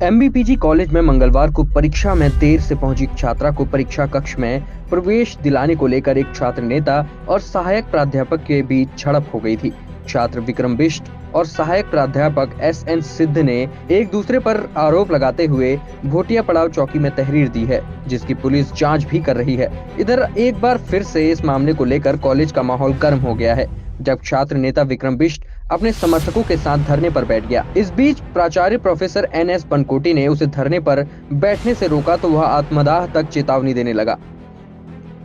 MBPG college में मंगलवार को परीक्षा में देर से पहुंची छात्रा को परीक्षा कक्ष में प्रवेश दिलाने को लेकर एक छात्र नेता और सहायक प्राध्यापक के बीच झड़प हो गई थी। छात्र विक्रम बिष्ट और सहायक प्राध्यापक एसएन सिद्ध ने एक दूसरे पर आरोप लगाते हुए भोटिया पड़ाव चौकी में तहरीर दी है, जिसकी पुलिस जांच भी कर रही है। इधर एक बार फिर से इस मामले को लेकर कॉलेज का माहौल गर्म हो गया है, जब छात्र नेता विक्रम बिष्ट अपने समर्थकों के साथ धरने पर बैठ गया। इस बीच प्राचार्य प्रोफेसर एनएस बनकोटी ने उसे धरने पर बैठने से रोका तो वह आत्मदाह तक चेतावनी देने लगा।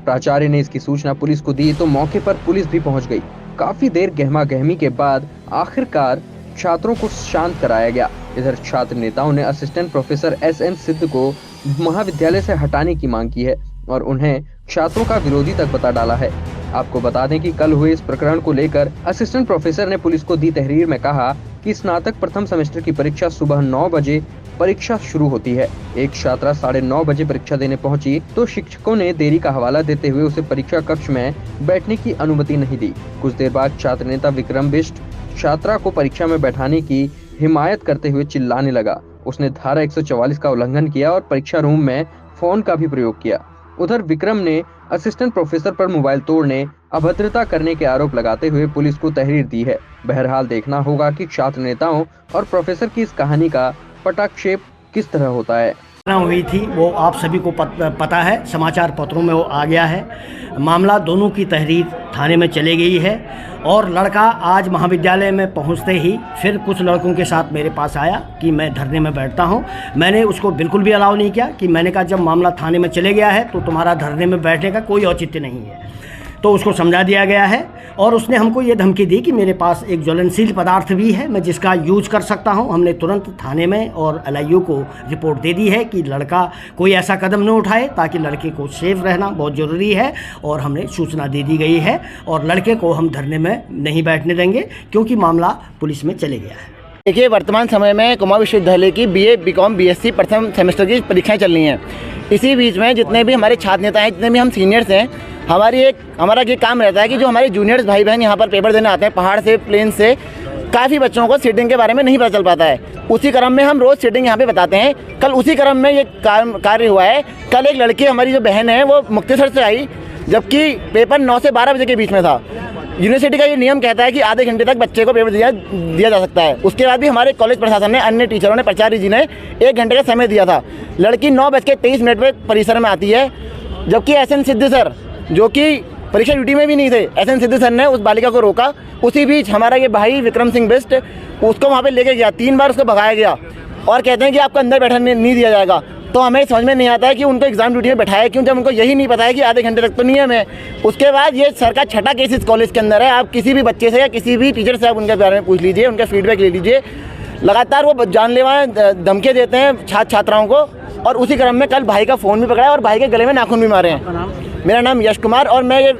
प्राचार्य ने इसकी सूचना पुलिस को दी तो मौके पर पुलिस भी पहुंच गई। काफी देर गहमा गहमी के बाद आखिरकार छात्रों को शांत कराया गया। इधर छात्र नेताओं ने असिस्टेंट प्रोफेसर एसएन सिद्ध को महाविद्यालय से हटाने की मांग की है और उन्हें छात्रों का विरोधी तक बता डाला है। आपको बता दें कि कल हुए इस प्रकरण को लेकर असिस्टेंट प्रोफेसर ने पुलिस को दी तहरीर में कहा कि स्नातक प्रथम सेमेस्टर की परीक्षा सुबह 9 बजे परीक्षा शुरू होती है। एक छात्रा 9:30 बजे परीक्षा देने पहुंची तो शिक्षकों ने देरी का हवाला देते हुए उसे परीक्षा कक्ष में बैठने की अनुमति नहीं दी। कुछ देर बाद छात्र नेता विक्रम बिष्ट छात्रा को परीक्षा में बैठाने की हिमायत करते हुए चिल्लाने लगा। उसने धारा 144 का उल्लंघन किया और परीक्षा रूम में फोन का भी प्रयोग किया। उधर विक्रम ने असिस्टेंट प्रोफेसर पर मोबाइल तोड़ने, अभद्रता करने के आरोप लगाते हुए पुलिस को तहरीर दी है। बहरहाल देखना होगा कि छात्र नेताओं और प्रोफेसर की इस कहानी का पटाक्षेप किस तरह होता है। हुई थी वो आप सभी को पता है, समाचार पत्रों में वो आ गया है। मामला दोनों की तहरीर थाने में चली गई है और लड़का आज महाविद्यालय में पहुंचते ही फिर कुछ लड़कों के साथ मेरे पास आया कि मैं धरने में बैठता हूं। मैंने उसको बिल्कुल भी अलाउ नहीं किया कि मैंने कहा जब मामला थाने में चले गया है तो तुम्हारा धरने में बैठने का कोई औचित्य नहीं है। तो उसको समझा दिया गया है और उसने हमको ये धमकी दी कि मेरे पास एक ज्वलनशील पदार्थ भी है, मैं जिसका यूज कर सकता हूं। हमने तुरंत थाने में और एलआईयू को रिपोर्ट दे दी है कि लड़का कोई ऐसा कदम न उठाए, ताकि लड़के को सेफ रहना बहुत ज़रूरी है। और हमने सूचना दे दी गई है और लड़के को हम धरने में नहीं बैठने देंगे क्योंकि मामला पुलिस में चले गया है। देखिए, वर्तमान समय में कुमाऊं विश्वविद्यालय की बीए, बीकॉम, बीएससी प्रथम सेमेस्टर की परीक्षाएं चल रही हैं। इसी बीच में जितने भी हमारे छात्र नेता हैं, जितने भी हम सीनियर्स हैं, हमारा ये काम रहता है कि जो हमारे जूनियर्स भाई बहन यहाँ पर पेपर देने आते हैं पहाड़ से, प्लेन से, काफ़ी बच्चों को सीटिंग के बारे में नहीं पता चल पाता है। उसी क्रम में हम रोज़ सीटिंग यहाँ पे बताते हैं। कल उसी क्रम में ये कार्य हुआ है। कल एक लड़की, हमारी जो बहन है, वो मुक्तेसर से आई, जबकि पेपर 9 से 12 बजे के बीच में था। यूनिवर्सिटी का ये नियम कहता है कि आधे घंटे तक बच्चे को पेपर दिया जा सकता है। उसके बाद भी हमारे कॉलेज प्रशासन ने, अन्य टीचरों ने, प्राचार्य जी ने 1 घंटे का समय दिया था। लड़की 9:23 पर परिसर में आती है, जबकि एसएन सिद्ध सर, जो कि परीक्षा ड्यूटी में भी नहीं थे, एसएन सिद्ध सर ने उस बालिका को रोका। उसी बीच हमारा ये भाई विक्रम सिंह बिष्ट उसको वहाँ पे लेके गया। 3 बार उसको भगाया गया और कहते हैं कि आपको अंदर बैठने नहीं दिया जाएगा। तो हमें समझ में नहीं आता है कि उनको एग्जाम ड्यूटी में बैठाया क्यों, जब उनको यही नहीं पता है कि आधे घंटे तक तो नियम है। उसके बाद ये सर का छठा केस इस कॉलेज के अंदर है। आप किसी भी बच्चे से या किसी भी टीचर से आप उनके बारे में पूछ लीजिए, उनका फीडबैक ले लीजिए। लगातार वो जानलेवा धमकियाँ देते हैं छात्र छात्राओं को। और उसी क्रम में कल भाई का फ़ोन भी पकड़ा है और भाई के गले में नाखून भी मारे हैं। मेरा नाम यश कुमार, और मैं ये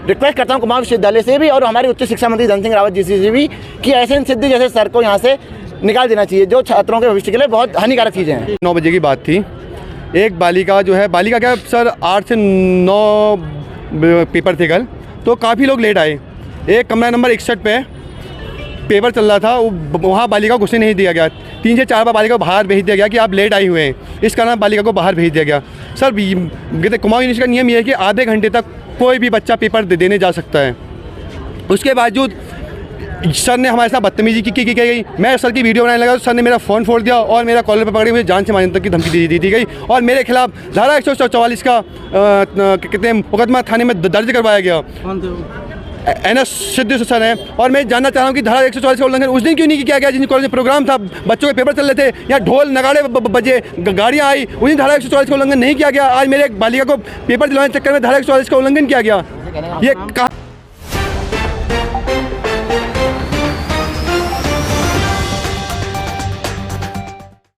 रिक्वेस्ट करता हूँ कुमाऊं विश्वविद्यालय से भी और हमारे उच्च शिक्षा मंत्री धन सिंह रावत जी से भी कि एसएन सिद्ध जैसे सर को यहाँ से निकाल देना चाहिए, जो छात्रों के भविष्य के लिए बहुत हानिकारक चीज़ें हैं। 9 बजे की बात थी। एक बालिका जो है, बालिका क्या सर, 8 से 9 पेपर थे कल, तो काफ़ी लोग लेट आए। एक कमरा नंबर 61 पे पेपर चल रहा था, वहाँ बालिका को घुसने नहीं दिया गया। 3 से 4 बार बालिका को बाहर भेज दिया गया कि आप लेट आई हुए हैं, इस कारण बालिका को बाहर भेज दिया गया। सर, कुमाऊं यूनिवर्सिटी का नियम ये है कि आधे घंटे तक कोई भी बच्चा पेपर देने जा सकता है। उसके बावजूद सर ने हमारे साथ बदतमीजी की गई। मैं सर की वीडियो बनाने लगा तो सर ने मेरा फ़ोन फोड़ दिया और मेरा कॉलर पर पकड़े मुझे जान से मारने तक की धमकी दी गई और मेरे खिलाफ धारा 144 का कितने मुकदमा थाने में दर्ज करवाया गया। एनएस सिद्ध सर है। और मैं जानना चाह रहा हूँ कि धारा 144 का उल्लंघन उस दिन क्यों नहीं किया गया जिन कॉलेज में प्रोग्राम था, बच्चों के पेपर चल रहे थे, या ढोल नगाड़े बजे, गाड़ियाँ आई, उस दिन धारा 144 का उल्लंघन नहीं किया गया। आज मेरे एक बालिका को पेपर दिलवाने के चक्कर में धारा 144 का उल्लंघन किया गया। ये कहा